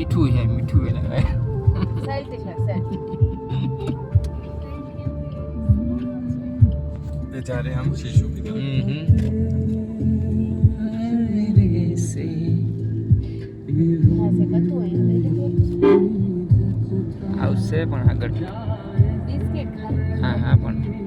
મીઠું છે મીઠું એટલે बेचारे हम शीशु की तरह આવશે પણ આગળ હા હા પણ